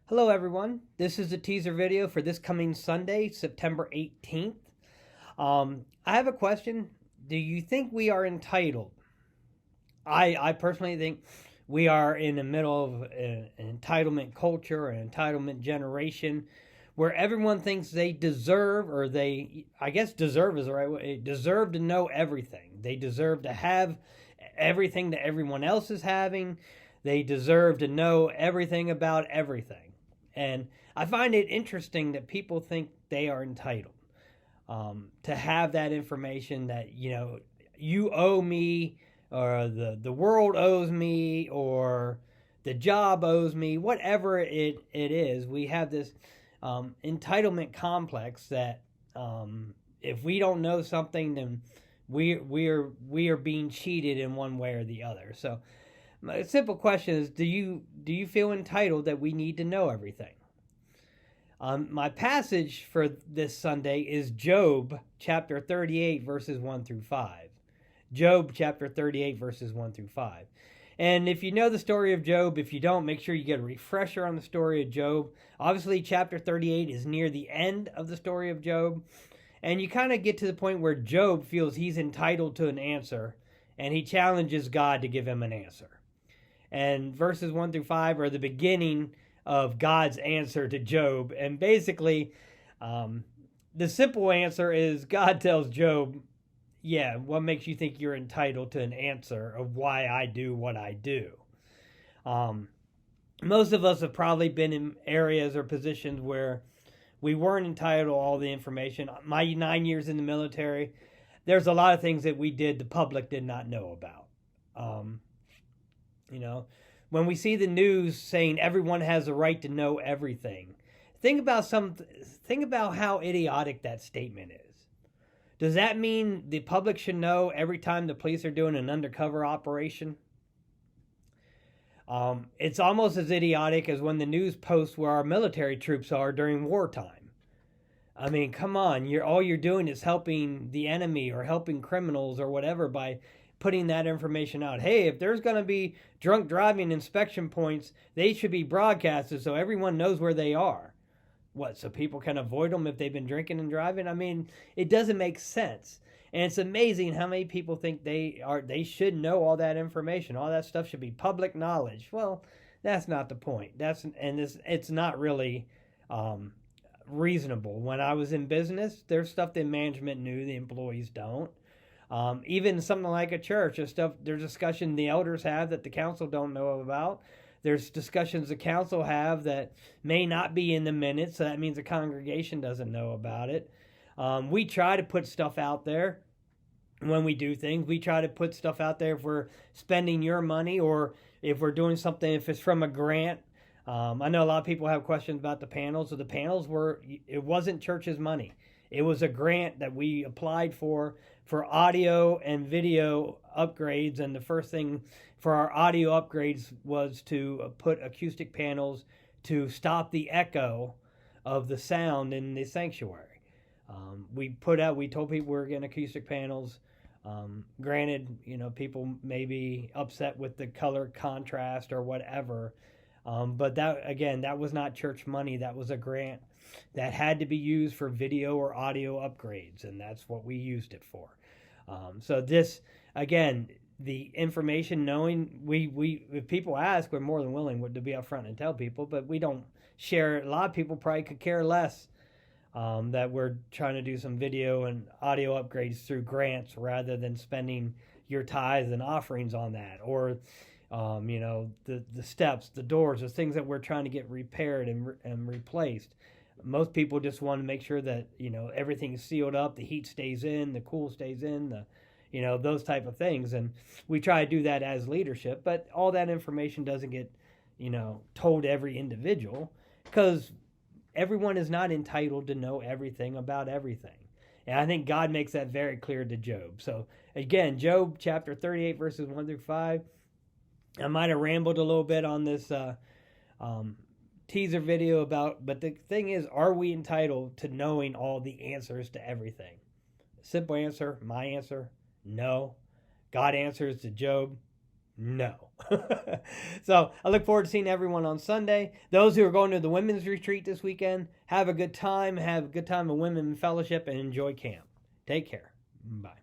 Hello, everyone. This is a teaser video for this coming Sunday, September 18th. I have a question. Do you think we are entitled? I personally think we are in the middle of an entitlement culture, an entitlement generation, where everyone thinks they deserve, or I guess deserve is the right way, deserve to know everything. They deserve to have everything that everyone else is having. They deserve to know everything about everything. And I find it interesting that people think they are entitled to have that information that, you owe me, or the world owes me, or the job owes me, whatever it is. We have this entitlement complex that if we don't know something, then we are being cheated in one way or the other. So my simple question is, do you feel entitled that we need to know everything? My passage for this Sunday is Job chapter 38, verses 1 through 5. Job chapter 38, verses 1 through 5. And if you know the story of Job, if you don't, make sure you get a refresher on the story of Job. Obviously, chapter 38 is near the end of the story of Job. And you kind of get to the point where Job feels he's entitled to an answer, and he challenges God to give him an answer. And verses 1 through 5 are the beginning of God's answer to Job. And basically, the simple answer is God tells Job, yeah, what makes you think you're entitled to an answer of why I do what I do? Most of us have probably been in areas or positions where we weren't entitled to all the information. My 9 years in the military, there's a lot of things that we did the public did not know about. When we see the news saying everyone has a right to know everything, think about how idiotic that statement is. Does that mean the public should know every time the police are doing an undercover operation? It's almost as idiotic as when the news posts where our military troops are during wartime. I mean, come on, all you're doing is helping the enemy or helping criminals or whatever by putting that information out. Hey, if there's going to be drunk driving inspection points, they should be broadcasted so everyone knows where they are. What, so people can avoid them if they've been drinking and driving? I mean, it doesn't make sense. And it's amazing how many people think they should know all that information. All that stuff should be public knowledge. Well, that's not the point. It's not really reasonable. When I was in business, there's stuff that management knew the employees don't. Even something like a church, there's discussion the elders have that the council don't know about. There's discussions the council have that may not be in the minutes, so that means the congregation doesn't know about it. We try to put stuff out there when we do things. We try to put stuff out there if we're spending your money, or if we're doing something, if it's from a grant. I know a lot of people have questions about the panels. So the panels it wasn't church's money. It was a grant that we applied for audio and video upgrades. And the first thing for our audio upgrades was to put acoustic panels to stop the echo of the sound in the sanctuary. We told people we were getting acoustic panels. Granted, people may be upset with the color contrast or whatever. But that was not church money. That was a grant that had to be used for video or audio upgrades, and that's what we used it for. So this, again, the information, knowing, if people ask, we're more than willing to be upfront and tell people, but we don't share it. A lot of people probably could care less that we're trying to do some video and audio upgrades through grants rather than spending your tithes and offerings on that, or the steps, the doors, the things that we're trying to get repaired and replaced. Most people just want to make sure that everything is sealed up, the heat stays in, the cool stays in, those type of things. And we try to do that as leadership, but all that information doesn't get told to every individual, because everyone is not entitled to know everything about everything. And I think God makes that very clear to Job. So again, Job chapter 38, verses 1 through 5. I might have rambled a little bit on this teaser video but the thing is, are we entitled to knowing all the answers to everything? Simple answer, my answer, no. God answers to Job, No. So I look forward to seeing everyone on Sunday. Those who are going to the women's retreat this weekend, have a good time. Have a good time of women fellowship and enjoy camp. Take care. Bye.